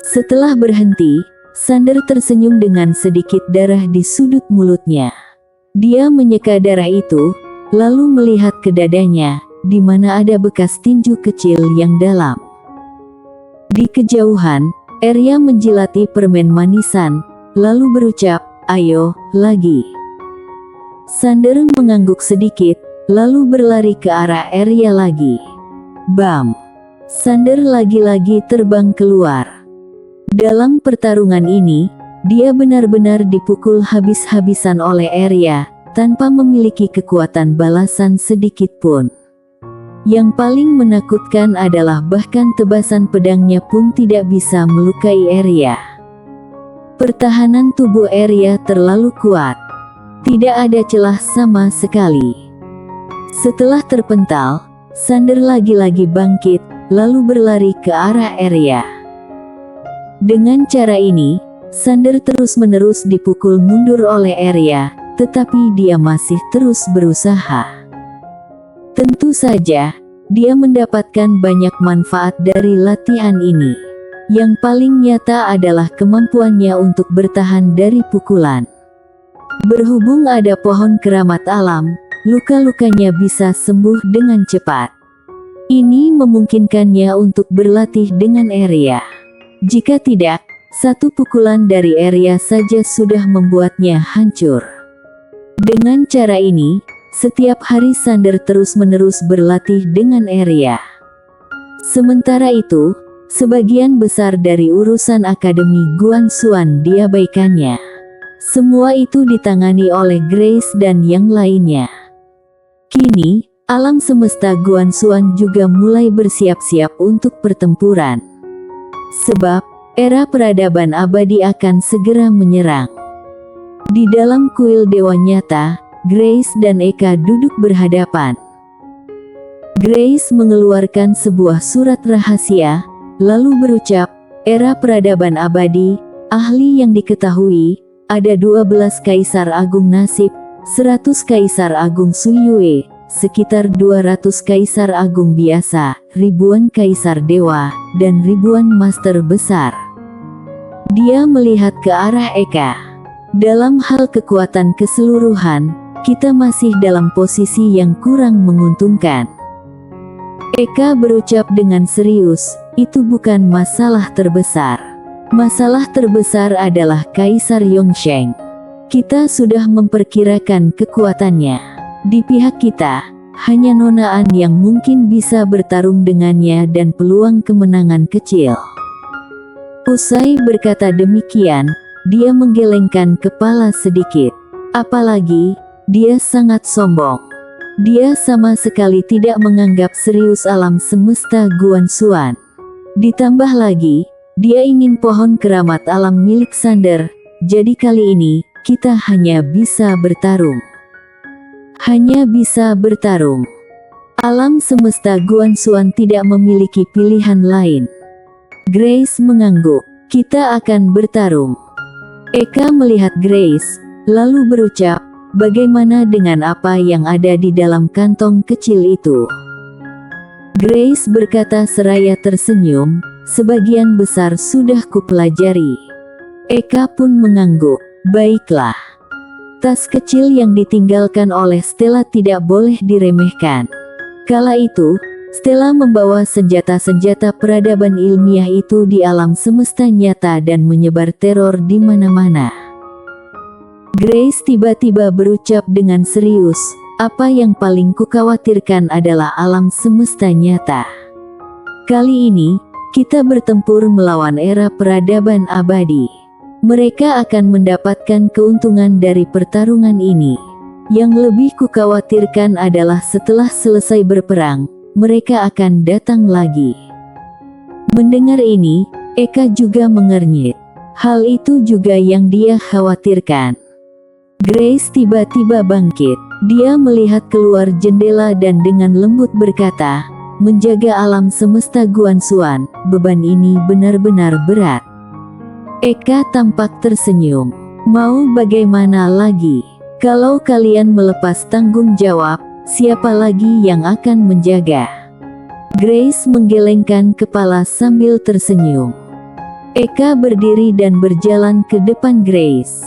Setelah berhenti, Sander tersenyum dengan sedikit darah di sudut mulutnya. Dia menyeka darah itu, lalu melihat ke dadanya, di mana ada bekas tinju kecil yang dalam. Di kejauhan, Arya menjilati permen manisan, lalu berucap, "Ayo, lagi." Sander mengangguk sedikit, lalu berlari ke arah Arya lagi. Bam! Sander lagi-lagi terbang keluar. Dalam pertarungan ini, dia benar-benar dipukul habis-habisan oleh Arya, tanpa memiliki kekuatan balasan sedikit pun. Yang paling menakutkan adalah bahkan tebasan pedangnya pun tidak bisa melukai Arya. Pertahanan tubuh Arya terlalu kuat. Tidak ada celah sama sekali. Setelah terpental, Sander lagi-lagi bangkit, lalu berlari ke arah Arya. Dengan cara ini, Sander terus-menerus dipukul mundur oleh Arya, tetapi dia masih terus berusaha. Tentu saja, dia mendapatkan banyak manfaat dari latihan ini. Yang paling nyata adalah kemampuannya untuk bertahan dari pukulan. Berhubung ada pohon keramat alam, luka-lukanya bisa sembuh dengan cepat. Ini memungkinkannya untuk berlatih dengan Arya. Jika tidak, satu pukulan dari Arya saja sudah membuatnya hancur. Dengan cara ini, setiap hari Sander terus-menerus berlatih dengan Arya. Sementara itu, sebagian besar dari urusan Akademi Guanxuan diabaikannya. Semua itu ditangani oleh Grace dan yang lainnya. Kini, alam semesta Guanxuan juga mulai bersiap-siap untuk pertempuran. Sebab, era peradaban abadi akan segera menyerang. Di dalam kuil dewa nyata, Grace dan Eka duduk berhadapan. Grace mengeluarkan sebuah surat rahasia, lalu berucap, "Era peradaban abadi, ahli yang diketahui, ada 12 Kaisar Agung Nasib, 100 Kaisar Agung Suyue, sekitar 200 Kaisar Agung biasa, ribuan Kaisar Dewa, dan ribuan Master Besar." Dia melihat ke arah Eka. Dalam hal kekuatan keseluruhan, kita masih dalam posisi yang kurang menguntungkan. Eka berucap dengan serius, itu bukan masalah terbesar. Masalah terbesar adalah Kaisar Yongsheng. Kita sudah memperkirakan kekuatannya. Di pihak kita, hanya Nona An yang mungkin bisa bertarung dengannya dan peluang kemenangan kecil. Usai berkata demikian, dia menggelengkan kepala sedikit. Apalagi, dia sangat sombong. Dia sama sekali tidak menganggap serius alam semesta Guanxuan. Ditambah lagi, dia ingin pohon keramat alam milik Sander, jadi kali ini, kita hanya bisa bertarung. Hanya bisa bertarung. Alam semesta Guanxuan tidak memiliki pilihan lain. Grace mengangguk. Kita akan bertarung. Eka melihat Grace, lalu berucap, bagaimana dengan apa yang ada di dalam kantong kecil itu? Grace berkata seraya tersenyum, sebagian besar sudah kupelajari. Eka pun mengangguk. Baiklah. Tas kecil yang ditinggalkan oleh Stella tidak boleh diremehkan. Kala itu, Stella membawa senjata-senjata peradaban ilmiah itu di alam semesta nyata dan menyebar teror di mana-mana. Grace tiba-tiba berucap dengan serius, apa yang paling kukhawatirkan adalah alam semesta nyata. Kali ini, kita bertempur melawan era peradaban abadi. Mereka akan mendapatkan keuntungan dari pertarungan ini. Yang lebih kukhawatirkan adalah setelah selesai berperang, mereka akan datang lagi. Mendengar ini, Eka juga mengernyit. Hal itu juga yang dia khawatirkan. Grace tiba-tiba bangkit. Dia melihat keluar jendela dan dengan lembut berkata, menjaga alam semesta Guanxuan, beban ini benar-benar berat. Eka tampak tersenyum. Mau bagaimana lagi? Kalau kalian melepas tanggung jawab, siapa lagi yang akan menjaga? Grace menggelengkan kepala sambil tersenyum. Eka berdiri dan berjalan ke depan Grace.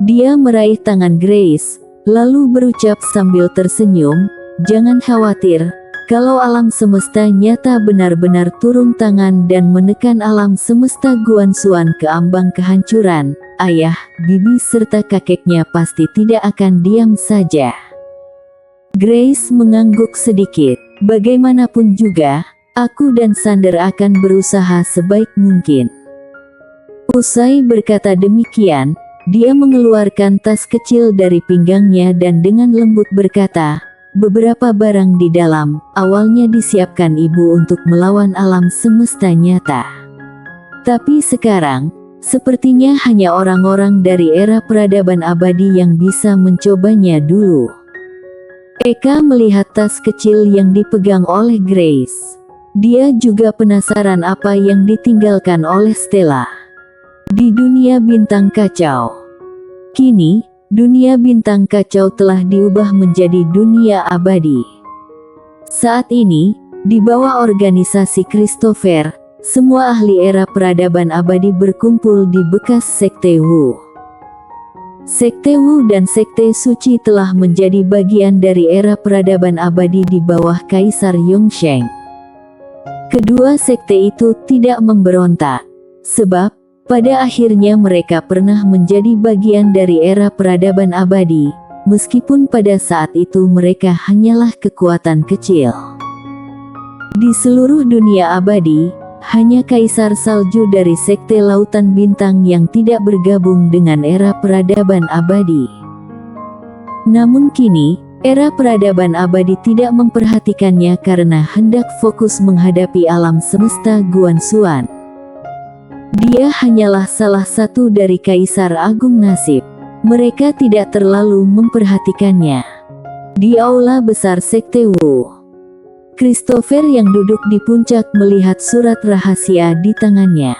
Dia meraih tangan Grace, lalu berucap sambil tersenyum, jangan khawatir. Kalau alam semesta nyata benar-benar turun tangan dan menekan alam semesta Guanxuan ke ambang kehancuran, ayah, bibi serta kakeknya pasti tidak akan diam saja. Grace mengangguk sedikit. Bagaimanapun juga, aku dan Sander akan berusaha sebaik mungkin. Usai berkata demikian, dia mengeluarkan tas kecil dari pinggangnya dan dengan lembut berkata, beberapa barang di dalam, awalnya disiapkan ibu untuk melawan alam semesta nyata. Tapi sekarang, sepertinya hanya orang-orang dari era peradaban abadi yang bisa mencobanya dulu. Eka melihat tas kecil yang dipegang oleh Grace. Dia juga penasaran apa yang ditinggalkan oleh Stella. Di dunia bintang kacau. Kini, dunia bintang kacau telah diubah menjadi dunia abadi. Saat ini, di bawah organisasi Christopher, semua ahli era peradaban abadi berkumpul di bekas Sekte Wu. Sekte Wu dan Sekte Suci telah menjadi bagian dari era peradaban abadi di bawah Kaisar Yongsheng. Kedua sekte itu tidak memberontak, sebab pada akhirnya mereka pernah menjadi bagian dari era peradaban abadi, meskipun pada saat itu mereka hanyalah kekuatan kecil. Di seluruh dunia abadi, hanya Kaisar Salju dari Sekte Lautan Bintang yang tidak bergabung dengan era peradaban abadi. Namun kini, era peradaban abadi tidak memperhatikannya karena hendak fokus menghadapi alam semesta Guanxuan. Dia hanyalah salah satu dari Kaisar Agung Nasib. Mereka tidak terlalu memperhatikannya. Di aula besar Sekte Wu, Christopher yang duduk di puncak melihat surat rahasia di tangannya.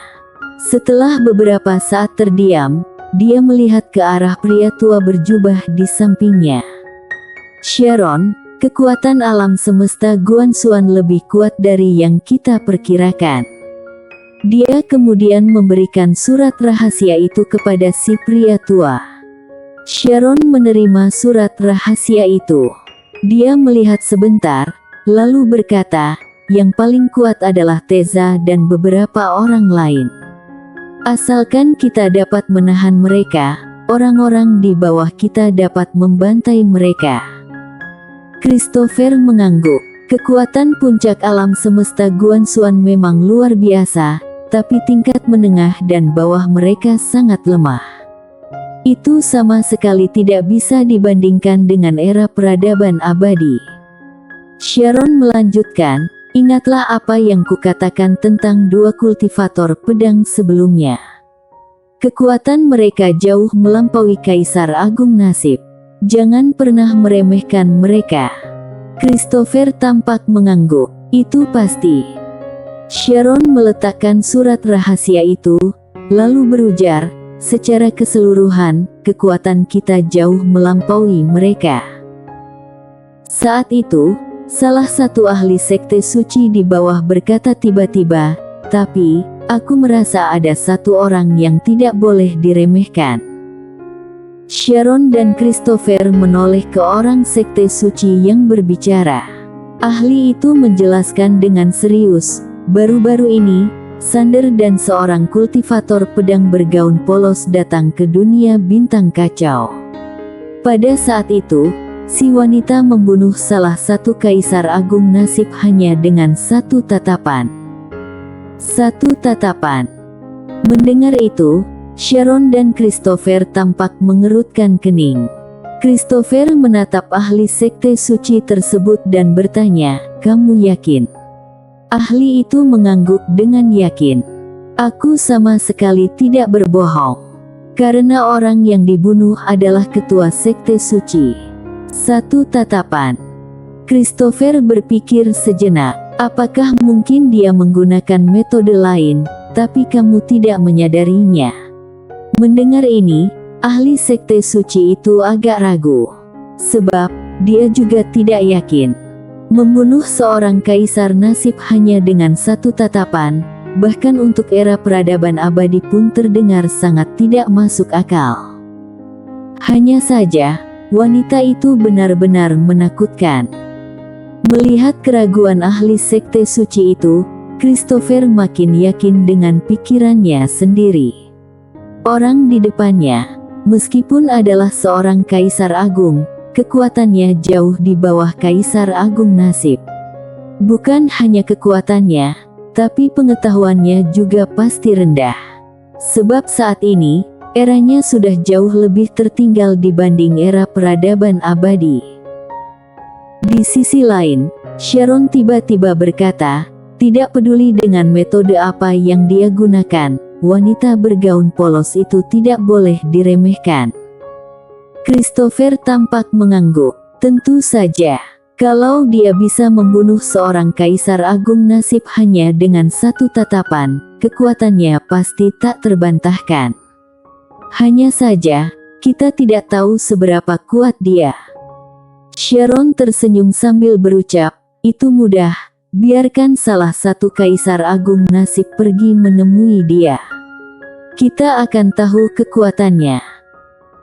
Setelah beberapa saat terdiam, dia melihat ke arah pria tua berjubah di sampingnya. Sharon, kekuatan alam semesta Guanxuan lebih kuat dari yang kita perkirakan. Dia kemudian memberikan surat rahasia itu kepada si pria tua. Sharon menerima surat rahasia itu. Dia melihat sebentar, lalu berkata, yang paling kuat adalah Teza dan beberapa orang lain. Asalkan kita dapat menahan mereka, orang-orang di bawah kita dapat membantai mereka. Christopher mengangguk. Kekuatan puncak alam semesta Guanxuan memang luar biasa, tapi tingkat menengah dan bawah mereka sangat lemah. Itu sama sekali tidak bisa dibandingkan dengan era peradaban abadi. Sharon melanjutkan, ingatlah apa yang kukatakan tentang dua kultivator pedang sebelumnya. Kekuatan mereka jauh melampaui Kaisar Agung Nasib. Jangan pernah meremehkan mereka. Christopher tampak mengangguk. Itu pasti. Sharon meletakkan surat rahasia itu, lalu berujar, secara keseluruhan, kekuatan kita jauh melampaui mereka. Saat itu, salah satu ahli sekte suci di bawah berkata tiba-tiba, tapi, aku merasa ada satu orang yang tidak boleh diremehkan. Sharon dan Christopher menoleh ke orang sekte suci yang berbicara. Ahli itu menjelaskan dengan serius, baru-baru ini, Sander dan seorang kultivator pedang bergaun polos datang ke dunia bintang kacau. Pada saat itu, si wanita membunuh salah satu Kaisar Agung Nasib hanya dengan satu tatapan. Satu tatapan. Mendengar itu, Sharon dan Christopher tampak mengerutkan kening. Christopher menatap ahli sekte suci tersebut dan bertanya, "Kamu yakin?" Ahli itu mengangguk dengan yakin. "Aku sama sekali tidak berbohong. Karena orang yang dibunuh adalah ketua sekte suci." Satu tatapan. Christopher berpikir sejenak, apakah mungkin dia menggunakan metode lain, tapi kamu tidak menyadarinya. Mendengar ini, ahli sekte suci itu agak ragu. Sebab, dia juga tidak yakin. Membunuh seorang Kaisar Nasib hanya dengan satu tatapan, bahkan untuk era peradaban abadi pun terdengar sangat tidak masuk akal. Hanya saja, wanita itu benar-benar menakutkan. Melihat keraguan ahli sekte suci itu, Christopher makin yakin dengan pikirannya sendiri. Orang di depannya, meskipun adalah seorang Kaisar Agung, kekuatannya jauh di bawah Kaisar Agung Nasib. Bukan hanya kekuatannya, tapi pengetahuannya juga pasti rendah. Sebab saat ini, eranya sudah jauh lebih tertinggal dibanding era peradaban abadi. Di sisi lain, Sharon tiba-tiba berkata, tidak peduli dengan metode apa yang dia gunakan, wanita bergaun polos itu tidak boleh diremehkan. Christopher tampak mengangguk. Tentu saja, kalau dia bisa membunuh seorang Kaisar Agung Nasib hanya dengan satu tatapan, kekuatannya pasti tak terbantahkan. Hanya saja, kita tidak tahu seberapa kuat dia. Sharon tersenyum sambil berucap, itu mudah, biarkan salah satu Kaisar Agung Nasib pergi menemui dia. Kita akan tahu kekuatannya.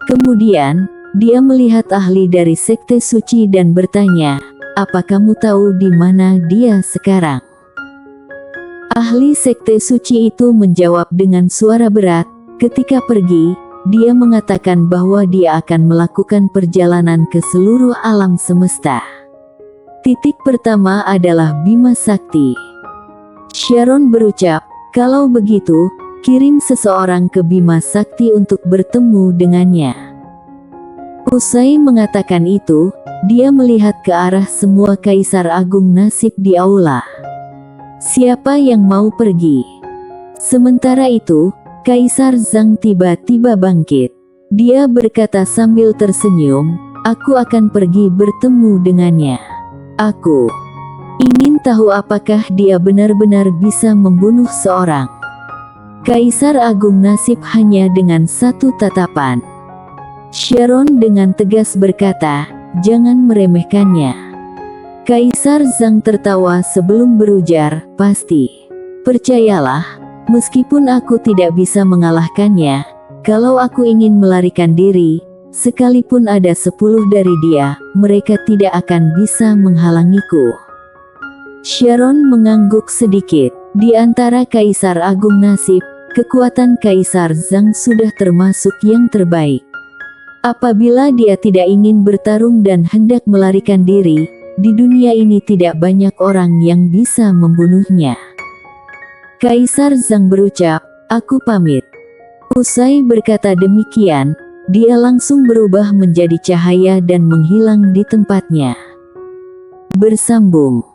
Kemudian, dia melihat ahli dari sekte suci dan bertanya, apa kamu tahu di mana dia sekarang? Ahli sekte suci itu menjawab dengan suara berat, ketika pergi, dia mengatakan bahwa dia akan melakukan perjalanan ke seluruh alam semesta. Titik pertama adalah Bima Sakti. Sharon berucap, kalau begitu, kirim seseorang ke Bima Sakti untuk bertemu dengannya. Usai mengatakan itu, dia melihat ke arah semua Kaisar Agung Nasib di aula. Siapa yang mau pergi? Sementara itu, Kaisar Zhang tiba-tiba bangkit. Dia berkata sambil tersenyum, aku akan pergi bertemu dengannya. Aku ingin tahu apakah dia benar-benar bisa membunuh seorang Kaisar Agung Nasib hanya dengan satu tatapan. Sharon dengan tegas berkata, jangan meremehkannya. Kaisar Zhang tertawa sebelum berujar, pasti. Percayalah, meskipun aku tidak bisa mengalahkannya, kalau aku ingin melarikan diri, Sekalipun ada 10 dari dia, mereka tidak akan bisa menghalangiku. Sharon mengangguk sedikit. Di antara Kaisar Agung Nasib, kekuatan Kaisar Zhang sudah termasuk yang terbaik. Apabila dia tidak ingin bertarung dan hendak melarikan diri, di dunia ini tidak banyak orang yang bisa membunuhnya. Kaisar Zhang berucap, "Aku pamit." Usai berkata demikian, dia langsung berubah menjadi cahaya dan menghilang di tempatnya. Bersambung.